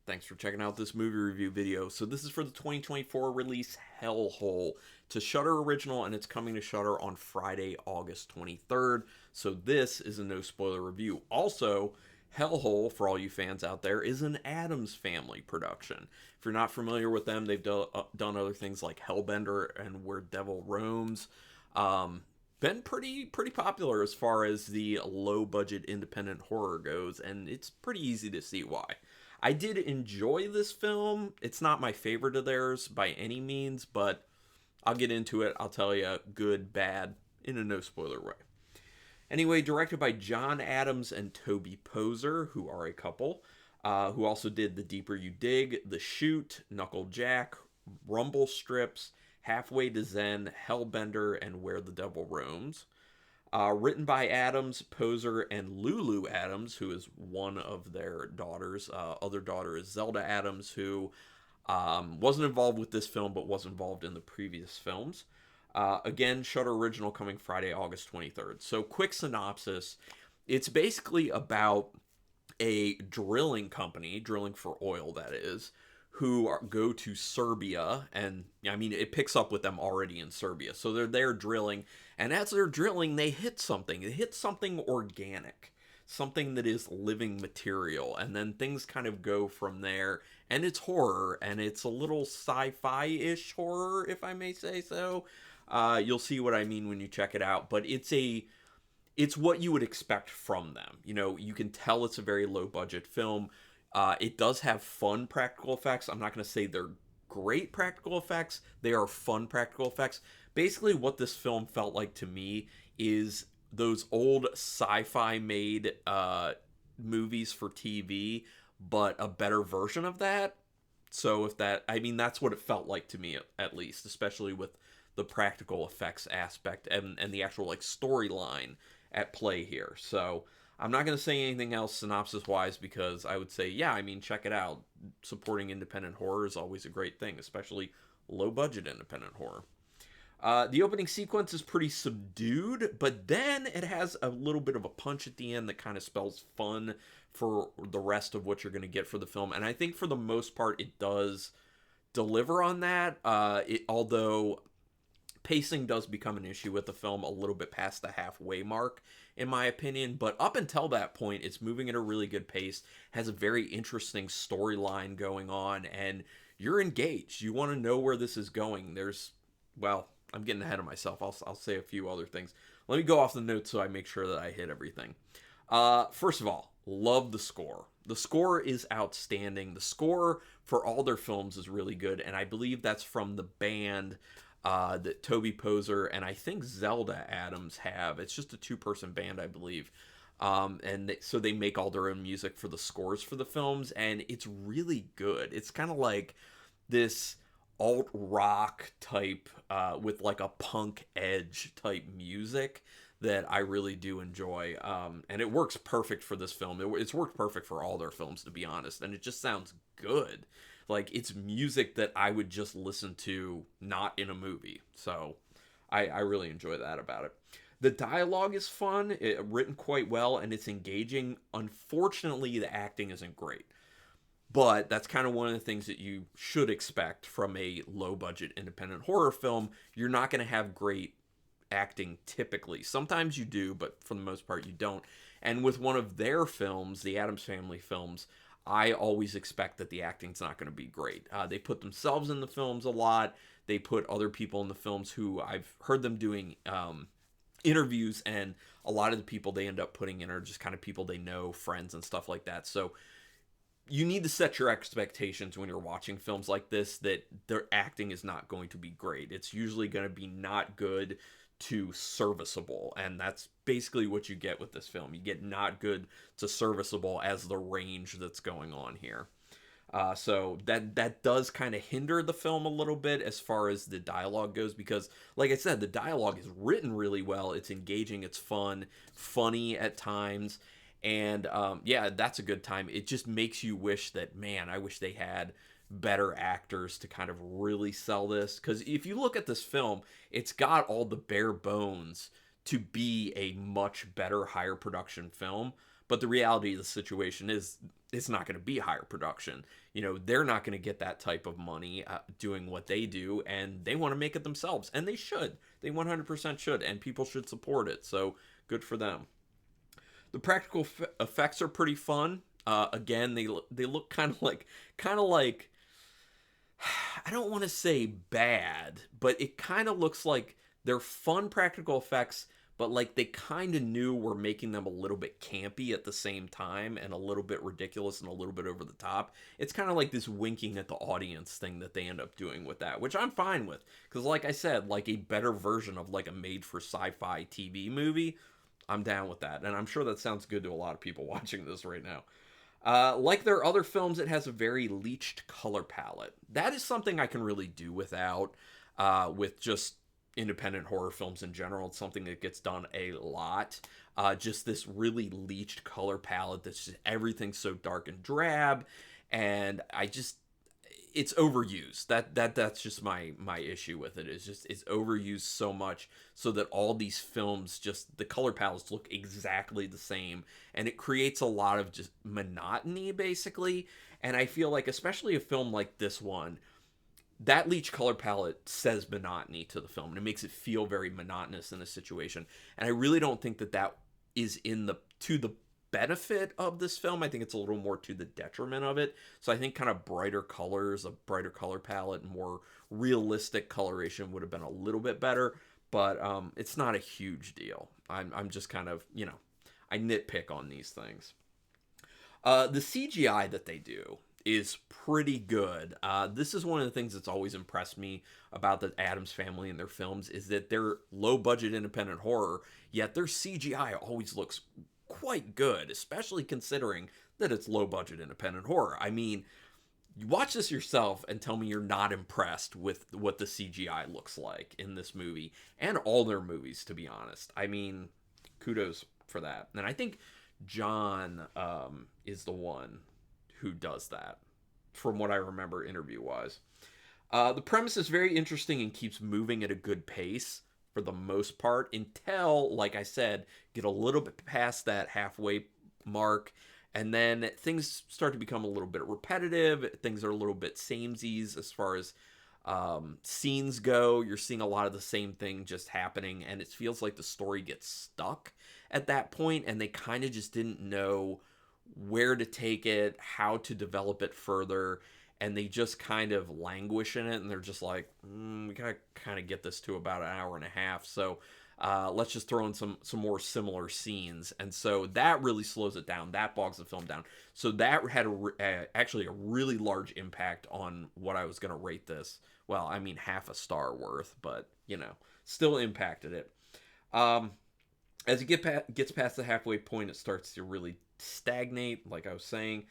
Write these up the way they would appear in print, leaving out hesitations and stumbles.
Thanks for checking out this movie review video. So this is for the 2024 release Hellhole. It's a Shudder original and it's coming to Shudder on Friday, August 23rd. So this is a no spoiler review. Also, Hellhole, for all you fans out there, is an Adams Family production. If you're not familiar with them, they've done other things like Hellbender and Where Devil Roams. Been pretty popular as far as the low budget independent horror goes, and it's pretty easy to see why. I did enjoy this film. It's not my favorite of theirs by any means, but I'll get into it. I'll tell you good, bad, in a no spoiler way. Anyway, directed by John Adams and Toby Poser, who are a couple, who also did The Deeper You Dig, The Shoot, Knuckle Jack, Rumble Strips, Halfway to Zen, Hellbender, and Where the Devil Roams. Written by Adams, Poser, and Lulu Adams, who is one of their daughters. Other daughter is Zelda Adams, who wasn't involved with this film, but was involved in the previous films. Again, Shudder original coming Friday, August 23rd. So, quick synopsis. It's basically about a drilling company, drilling for oil, that is, who go to Serbia, and I mean, it picks up with them already in Serbia. So they're there drilling, and as they're drilling, they hit something. They hit something organic, something that is living material, and then things kind of go from there. And it's horror, and it's a little sci-fi-ish horror, if I may say so. You'll see what I mean when you check it out, but it's what you would expect from them. You know, you can tell it's a very low-budget film. It does have fun practical effects. I'm not going to say they're great practical effects. They are fun practical effects. Basically, what this film felt like to me is those old sci-fi made movies for TV, but a better version of that. So if that, I mean, that's what it felt like to me, at least, especially with the practical effects aspect and the actual like storyline at play here. So I'm not going to say anything else synopsis-wise because I would say, yeah, I mean, check it out. Supporting independent horror is always a great thing, especially low-budget independent horror. The opening sequence is pretty subdued, but then it has a little bit of a punch at the end that kind of spells fun for the rest of what you're going to get for the film. And I think for the most part, it does deliver on that. Although pacing does become an issue with the film a little bit past the halfway mark, in my opinion, but up until that point, it's moving at a really good pace, has a very interesting storyline going on, and you're engaged. You want to know where this is going. Well, I'm getting ahead of myself. I'll say a few other things. Let me go off the notes so I make sure that I hit everything. First of all, love the score. The score is outstanding. The score for all their films is really good, and I believe that's from the band that Toby Poser and I think Zelda Adams have. It's just a two-person band, I believe. So they make all their own music for the scores for the films, and it's really good. It's kind of like this alt-rock type with like a punk edge type music that I really do enjoy. And it works perfect for this film. It's worked perfect for all their films, to be honest, and it just sounds good. Like, it's music that I would just listen to, not in a movie. So, I really enjoy that about it. The dialogue is fun, written quite well, and it's engaging. Unfortunately, the acting isn't great. But that's kind of one of the things that you should expect from a low-budget independent horror film. You're not going to have great acting typically. Sometimes you do, but for the most part, you don't. And with one of their films, the Addams Family films, I always expect that the acting's not going to be great. They put themselves in the films a lot. They put other people in the films who I've heard them doing interviews, and a lot of the people they end up putting in are just kind of people they know, friends and stuff like that. So you need to set your expectations when you're watching films like this that their acting is not going to be great. It's usually going to be not good to serviceable, and that's basically what you get with this film. You get not good to serviceable as the range that's going on here. So that does kind of hinder the film a little bit as far as the dialogue goes, because like I said, the dialogue is written really well. It's engaging, it's fun, funny at times, and yeah, that's a good time. It just makes you wish that, man, I wish they had better actors to kind of really sell this, because if you look at this film, it's got all the bare bones to be a much better, higher production film, But the reality of the situation is it's not going to be higher production. They're not going to get that type of money doing what they do, and they want to make it themselves, and they should. They 100% should, and people should support it. So good for them. The practical effects are pretty fun. Again, they look kind of like I don't want to say bad, but it kind of looks like they're fun practical effects, but like they kind of knew we're making them a little bit campy at the same time, and a little bit ridiculous and a little bit over the top. It's kind of like this winking at the audience thing that they end up doing with that, which I'm fine with, because like I said, like a better version of like a made for sci-fi TV movie, I'm down with that, and I'm sure that sounds good to a lot of people watching this right now. Like their other films, it has a very bleached color palette. That is something I can really do without with just independent horror films in general. It's something that gets done a lot. Just this really bleached color palette that's just everything's so dark and drab, and it's overused. That's just my issue with it. It's overused so much so that all these films, just the color palettes look exactly the same, and it creates a lot of just monotony basically. And I feel like, especially a film like this one, that bleach color palette says monotony to the film, and it makes it feel very monotonous in a situation. And I really don't think that is to the benefit of this film. I think it's a little more to the detriment of it. So I think kind of brighter colors, a brighter color palette, and more realistic coloration would have been a little bit better. But it's not a huge deal. I'm just kind of, I nitpick on these things. The CGI that they do is pretty good. This is one of the things that's always impressed me about the Addams family and their films, is that they're low-budget independent horror, yet their CGI always looks quite good, especially considering that it's low-budget independent horror. I mean, you watch this yourself and tell me you're not impressed with what the CGI looks like in this movie, and all their movies, to be honest. I mean, kudos for that. And I think John is the one who does that, from what I remember interview-wise. The premise is very interesting and keeps moving at a good pace for the most part, until, like I said, get a little bit past that halfway mark, and then things start to become a little bit repetitive. Things are a little bit samesies as far as scenes go. You're seeing a lot of the same thing just happening, and it feels like the story gets stuck at that point, and they kind of just didn't know where to take it, how to develop it further, and they just kind of languish in it, and they're just like, we gotta kind of get this to about an hour and a half, so let's just throw in some more similar scenes. And so that really slows it down. That bogs the film down. So that had actually a really large impact on what I was going to rate this. Well, I mean, half a star worth, but, still impacted it. As it gets past the halfway point, it starts to really stagnate, like I was saying.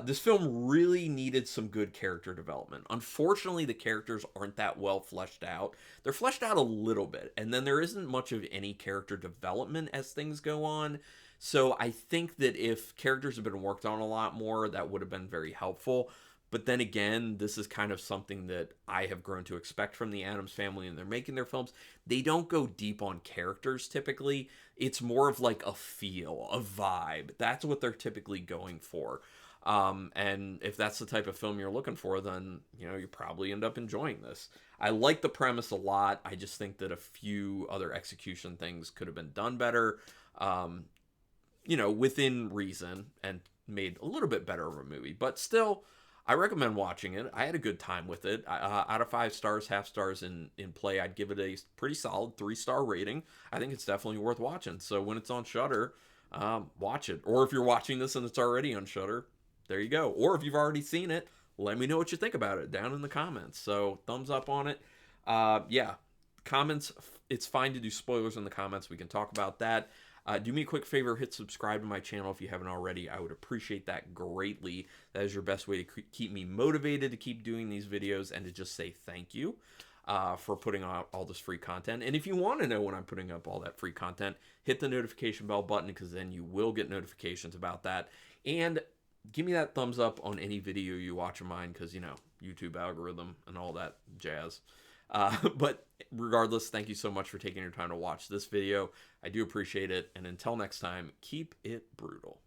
This film really needed some good character development. Unfortunately, the characters aren't that well fleshed out. They're fleshed out a little bit, and then there isn't much of any character development as things go on. So I think that if characters had been worked on a lot more, that would have been very helpful. But then again, this is kind of something that I have grown to expect from the Addams family, and they're making their films. They don't go deep on characters typically. It's more of like a feel, a vibe. That's what they're typically going for. And if that's the type of film you're looking for, then, you probably end up enjoying this. I like the premise a lot. I just think that a few other execution things could have been done better, within reason, and made a little bit better of a movie. But still, I recommend watching it. I had a good time with it. Out of 5 stars, half stars in play, I'd give it a pretty solid 3-star rating. I think it's definitely worth watching. So when it's on Shudder, watch it. Or if you're watching this and it's already on Shudder, there you go. Or if you've already seen it, let me know what you think about it down in the comments. So thumbs up on it. Comments, it's fine to do spoilers in the comments. We can talk about that. Do me a quick favor, hit subscribe to my channel if you haven't already. I would appreciate that greatly. That is your best way to keep me motivated to keep doing these videos, and to just say thank you for putting out all this free content. And if you want to know when I'm putting up all that free content, hit the notification bell button, because then you will get notifications about that. And give me that thumbs up on any video you watch of mine, because, YouTube algorithm and all that jazz. But regardless, thank you so much for taking your time to watch this video. I do appreciate it. And until next time, keep it brutal.